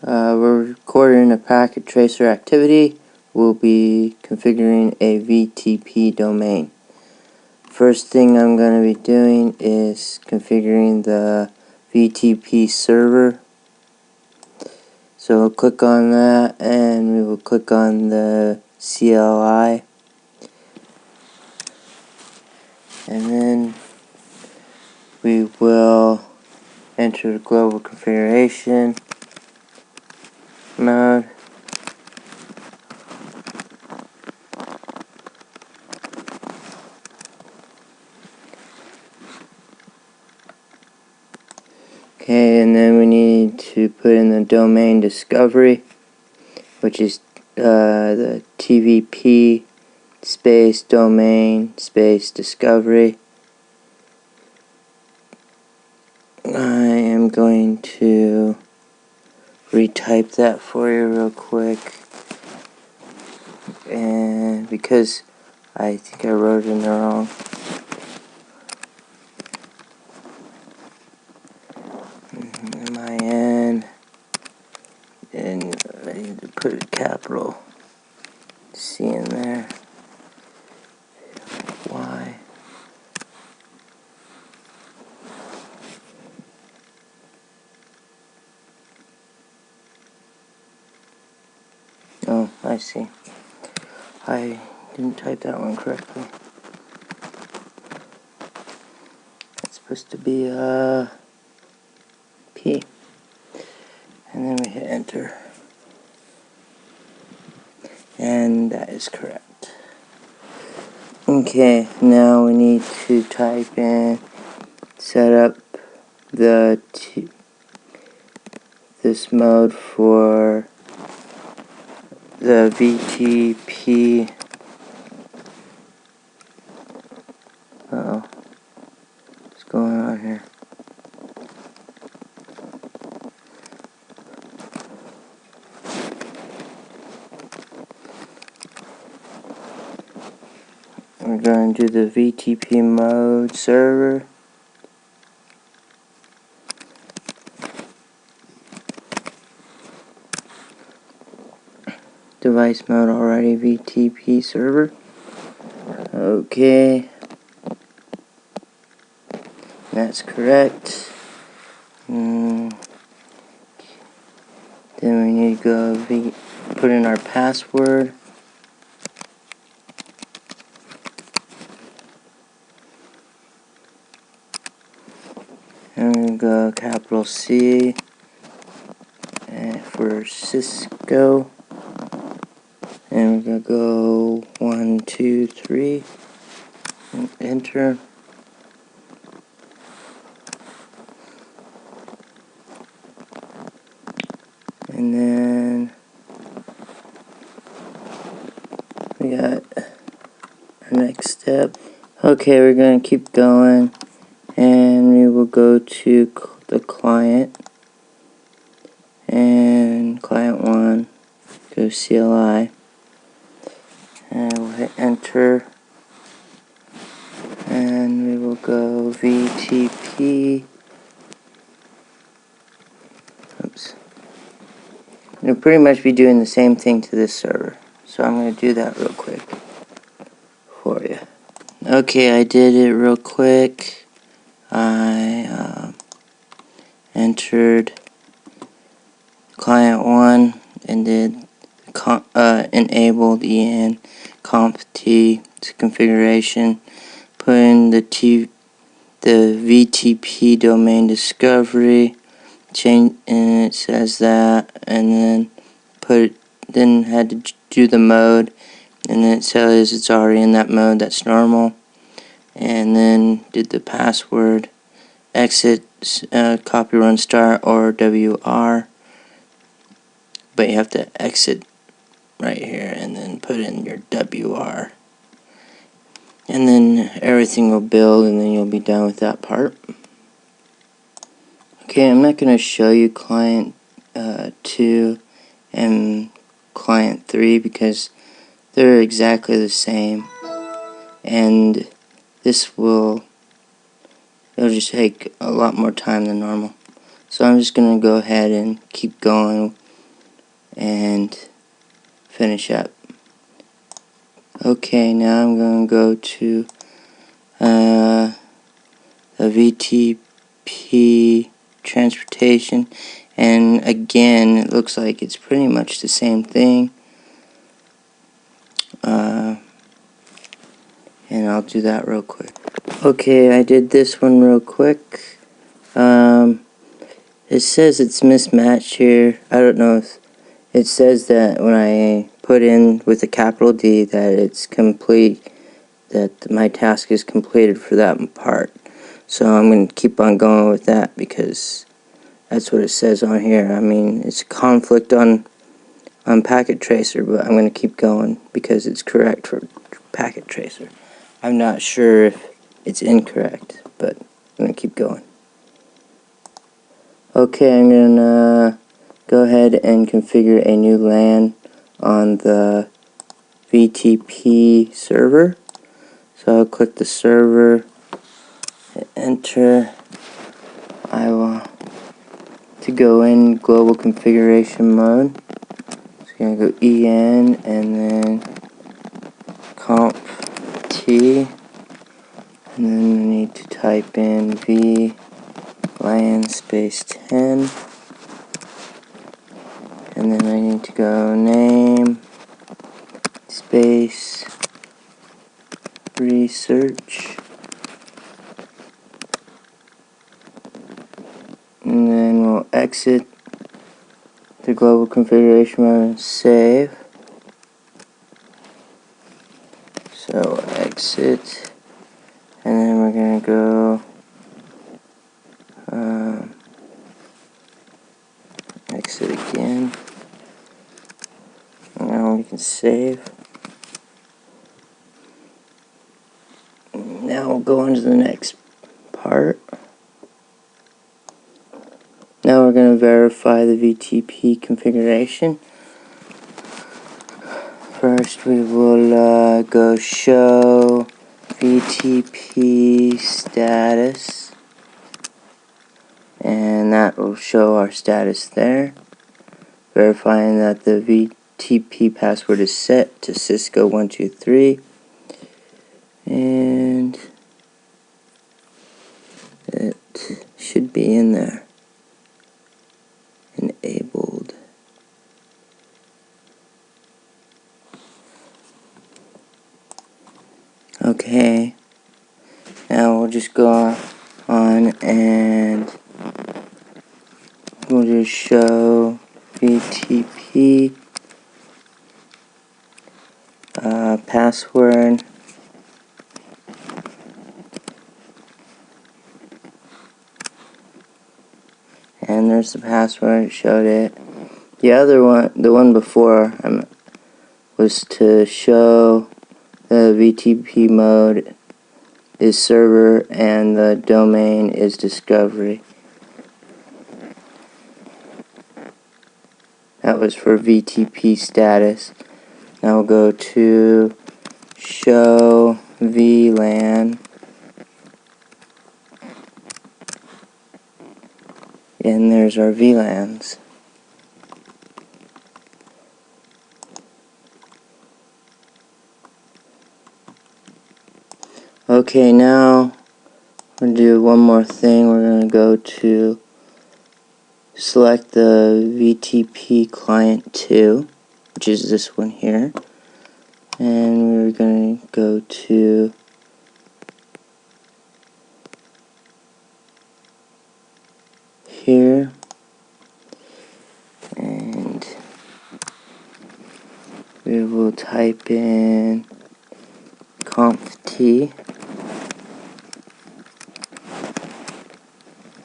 We're recording a packet tracer activity. We'll be configuring a VTP domain. First thing I'm going to be doing is configuring the VTP server. So we'll click on that and we will click on the CLI, and then we will enter the global configuration mode. Okay, and then we need to put in the domain discovery, which is the TVP space domain space discovery. I am going to retype that for you real quick, and because I think I wrote it in there wrong. MIN, and I need to put a capital C in there. Y. Oh, I see. I didn't type that one correctly. It's supposed to be P. And then we hit enter. And that is correct. Okay, now we need to type in, set up this mode for the VTP. Uh-oh. What's going on here? We're going to do the VTP mode server. Device mode already VTP server. Okay. That's correct. Then we need to go put in our password. And we're going to go capital C for Cisco. And we're going to go 1, 2, 3. And enter. And then we got our next step. Okay, we're going to keep going. And we will go to the client. And client 1, go CLI. And we'll hit enter. And we will go VTP. Oops. We'll pretty much be doing the same thing to this server. So I'm going to do that real quick for you. Okay, I did it real quick. I entered client 1 and did enabled en conf t configuration. Put in the VTP domain discovery, change, and it says that, and then had to do the mode, and then it says it's already in that mode. That's normal. And then did the password, exit, copy run start or WR, but you have to exit right here and then put in your WR. And then everything will build, and then you'll be done with that part. Okay, I'm not going to show you client 2 and client 3 because they're exactly the same, and it'll just take a lot more time than normal. So I'm just going to go ahead and keep going and finish up. Okay, now I'm going to go to the VTP transportation, and again it looks like it's pretty much the same thing, and I'll do that real quick. Okay, I did this one real quick. It says it's mismatched here. I don't know if it says that when I put in with a capital D that it's complete, that my task is completed for that part. So I'm going to keep on going with that because that's what it says on here. I mean, it's a conflict on packet tracer, but I'm going to keep going because it's correct for packet tracer. I'm not sure if it's incorrect, but I'm going to keep going. Okay, I'm going to go ahead and configure a new LAN on the VTP server. So I'll click the server, hit enter. I will to go in global configuration mode. So I'm going to go EN and then conf T, and then I need to type in VLAN space 10, and then I need to go name space research, and then we'll exit the global configuration mode and save. So exit, and then we're going to go exit again. Now we can save. Now we'll go on to the next part. Now we're going to verify the VTP configuration. First we will go show VTP status, and that will show our status there, verifying that the VTP password is set to Cisco123, and it should be in there, enabled. Okay, now we'll just go on and we'll just show VTP password, and there's the password. It showed it. The other one, the one before, was to show the VTP mode is server and the domain is discovery. That was for VTP status. Now we'll go to show VLAN, and there's our VLANs. Okay, now we're going to do one more thing. We're going to go to select the VTP client 2, which is this one here, and we're going to go to here, and we will type in conf T.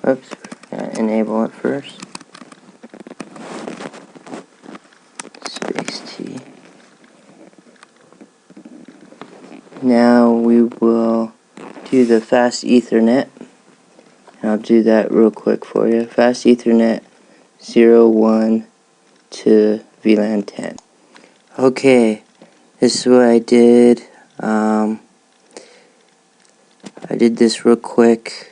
Oops, enable it first. Space T. Now we will do the fast Ethernet. I'll do that real quick for you. Fast Ethernet 01 to VLAN 10. Okay, this is what I did. I did this real quick.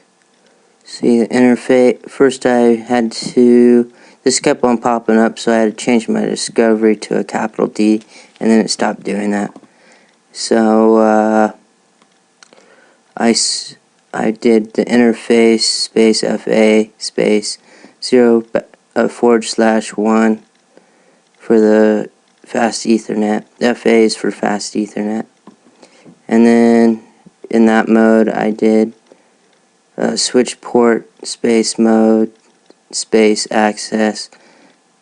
See the interface. First I had to this kept on popping up, so I had to change my discovery to a capital D, and then it stopped doing that. So I did the interface space FA space 0/1 for the fast Ethernet. FA is for fast Ethernet. And then in that mode I did switch port space mode space access,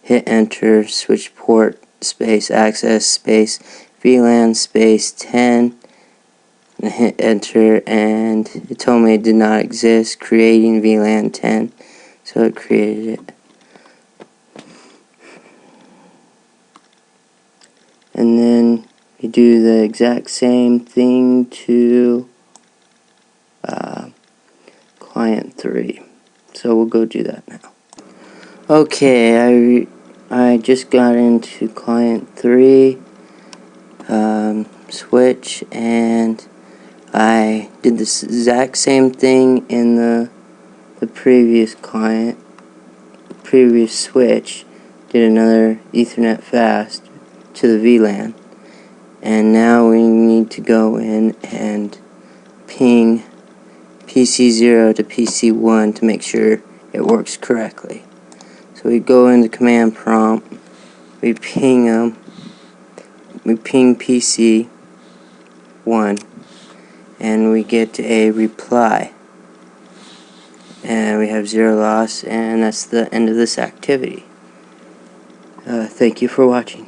hit enter, switch port space access space VLAN space 10, and hit enter, and it told me it did not exist, creating VLAN 10, so it created it. And then you do the exact same thing to client 3. So we'll go do that now. Okay, I just got into client 3 switch, and I did this exact same thing in the previous client, previous switch. Did another Ethernet fast to the VLAN, and now we need to go in and ping PC0 to PC1 to make sure it works correctly. So we go in the command prompt, we ping them, we ping PC1, and we get a reply. And we have 0 loss, and that's the end of this activity. Thank you for watching.